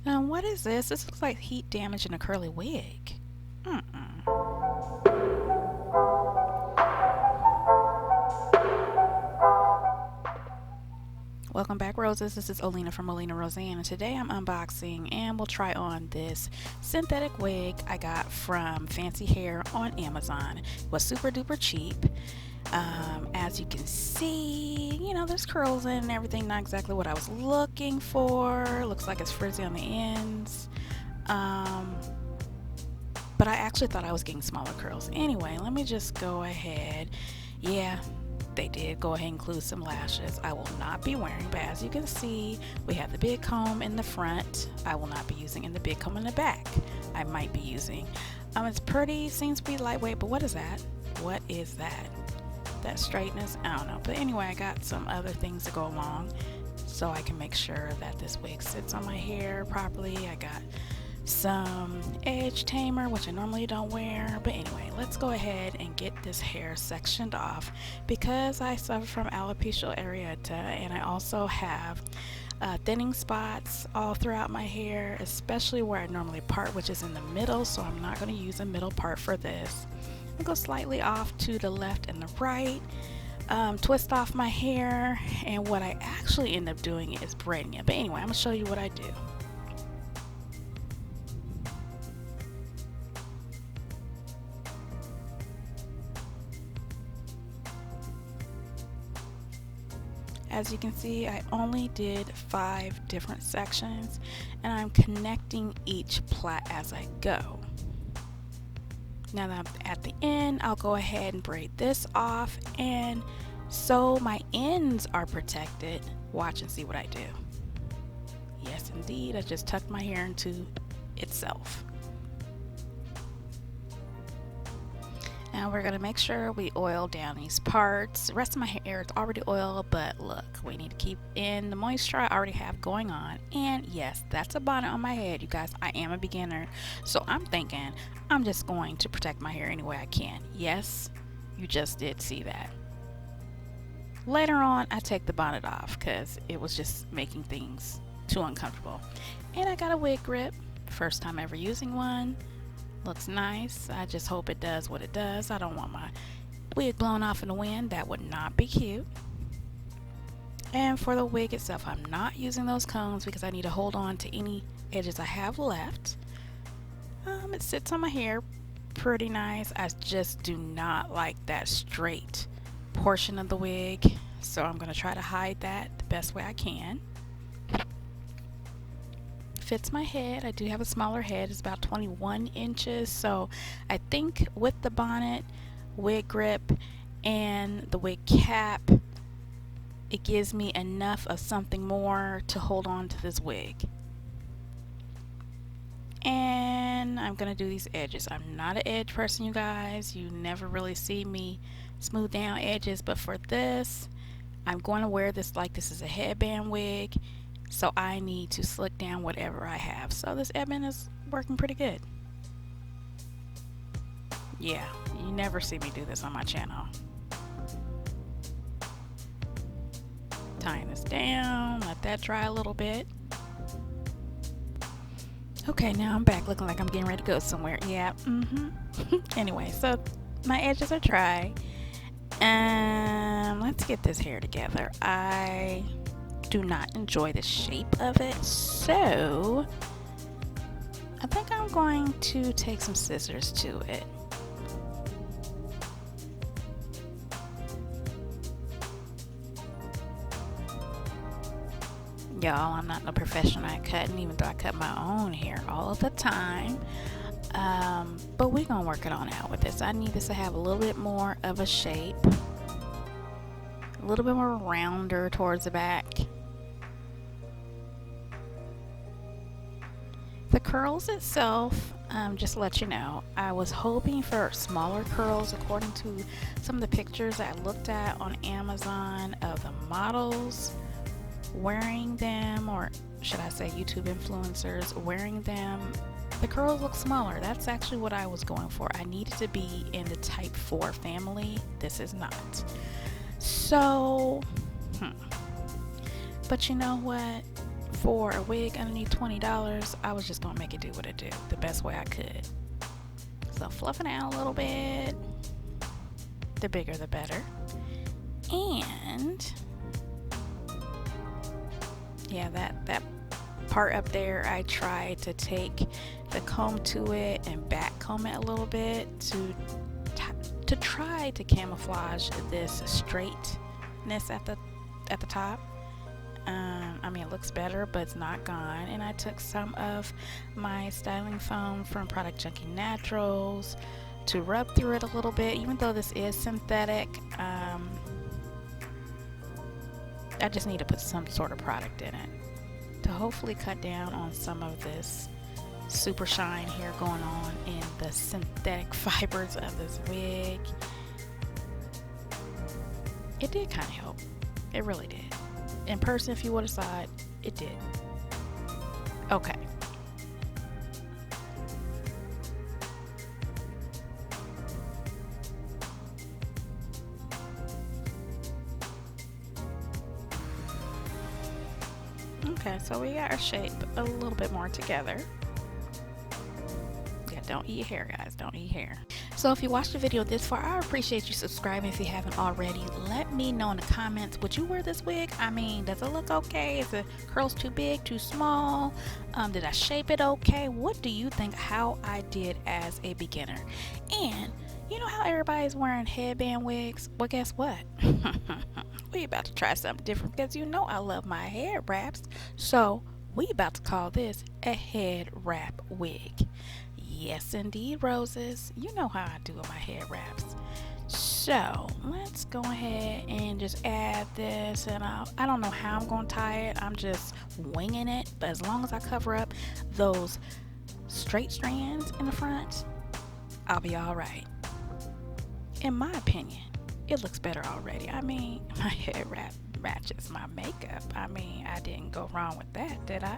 What is this? This looks like heat damage in a curly wig. Mm-mm. Welcome back, Roses. This is Olena from OlenaRosanne, and today I'm unboxing and we'll try on this synthetic wig I got from Fancy Hair on Amazon. It was super duper cheap. As you can see, you know, there's curls in and everything, not exactly what I was looking for. Looks like it's frizzy on the ends. But I actually thought I was getting smaller curls. Anyway, let me just go ahead. Yeah, they did go ahead and include some lashes. I will not be wearing, but as you can see, we have the big comb in the front. I will not be using in the big comb in the back. I might be using. It's pretty, seems to be lightweight, but what is that? What is that? That straightness? I don't know. But anyway, I got some other things to go along so I can make sure that this wig sits on my hair properly. I got some edge tamer, which I normally don't wear, but anyway, let's go ahead and get this hair sectioned off because I suffer from alopecia areata and I also have thinning spots all throughout my hair, especially where I normally part, which is in the middle, so I'm not going to use a middle part for this. I'll go slightly off to the left and the right, twist off my hair, and what I actually end up doing is braiding it. But anyway, I'm going to show you what I do. As you can see, I only did 5 different sections and I'm connecting each plait as I go. Now that I'm at the end, I'll go ahead and braid this off, and so my ends are protected. Watch and see what I do. Yes, indeed, I just tucked my hair into itself. Now we're going to make sure we oil down these parts. The rest of my hair is already oiled, but look, we need to keep in the moisture I already have going on. And yes, that's a bonnet on my head, you guys. I am a beginner, so I'm thinking I'm just going to protect my hair any way I can. Yes, you just did see that. Later on, I take the bonnet off because it was just making things too uncomfortable. And I got a wig grip. First time ever using one. Looks nice. I just hope it does what it does. I don't want my wig blown off in the wind. That would not be cute. And for the wig itself, I'm not using those combs because I need to hold on to any edges I have left. It sits on my hair pretty nice. I just do not like that straight portion of the wig, so I'm going to try to hide that the best way I can. Fits my head. I do have a smaller head. It's about 21 inches, so I think with the bonnet, wig grip, and the wig cap, it gives me enough of something more to hold on to this wig. And I'm gonna do these edges. I'm not an edge person, you guys. You never really see me smooth down edges, but for this, I'm going to wear this like this is a headband wig, so I need to slick down whatever I have. So this headband is working pretty good. Yeah, you never see me do this on my channel. Tying this down, let that dry a little bit. Okay, now I'm back looking like I'm getting ready to go somewhere. Yeah, Anyway, so my edges are dry. Let's get this hair together. I do not enjoy the shape of it, so I think I'm going to take some scissors to it. Y'all, I'm not no professional at cutting, even though I cut my own hair all of the time. But we're gonna work it on out with this. I need this to have a little bit more of a shape, a little bit more rounder towards the back. The curls itself, just to let you know, I was hoping for smaller curls according to some of the pictures I looked at on Amazon of the models wearing them, or should I say YouTube influencers wearing them. The curls look smaller. That's actually what I was going for. I needed to be in the type 4 family. This is not. So, but you know what? for a wig underneath $20, I was just gonna make it do what it do the best way I could. So fluff it out a little bit. The bigger the better. And yeah, that part up there, I tried to take the comb to it and back comb it a little bit to try to camouflage this straightness at the top. I mean, it looks better, but it's not gone. And I took some of my styling foam from Product Junkie Naturals to rub through it a little bit. Even though this is synthetic, I just need to put some sort of product in it to hopefully cut down on some of this super shine here going on in the synthetic fibers of this wig. It did kind of help. It really did. In person, if you would have saw it, it did. Okay. Okay, so we got our shape a little bit more together. Yeah, don't eat hair, guys. Don't eat hair. So if you watched the video this far, I appreciate you subscribing if you haven't already. Let me know in the comments, would you wear this wig? I mean, does it look okay? Is the curls too big, too small? Did I shape it okay? What do you think how I did as a beginner? And you know how everybody's wearing headband wigs? Well, guess what? We about to try something different because you know I love my head wraps. So we about to call this a head wrap wig. Yes, indeed, roses. You know how I do with my head wraps. So let's go ahead and just add this. And I don't know how I'm going to tie it. I'm just winging it. But as long as I cover up those straight strands in the front, I'll be all right. In my opinion, it looks better already. I mean, my head wrap matches my makeup. I mean, I didn't go wrong with that, did I?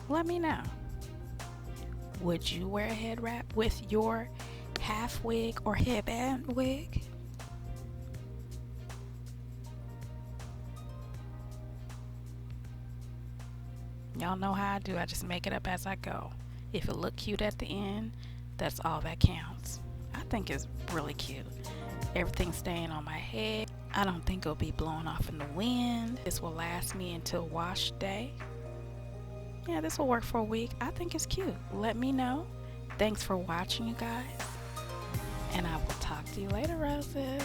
Let me know. Would you wear a head wrap with your half wig or headband wig? Y'all know how I do. I just make it up as I go. If it look cute at the end, that's all that counts. I think it's really cute. Everything's staying on my head. I don't think it'll be blowing off in the wind. This will last me until wash day. Yeah, this will work for a week. I think it's cute. Let me know. Thanks for watching, you guys. And I will talk to you later, roses.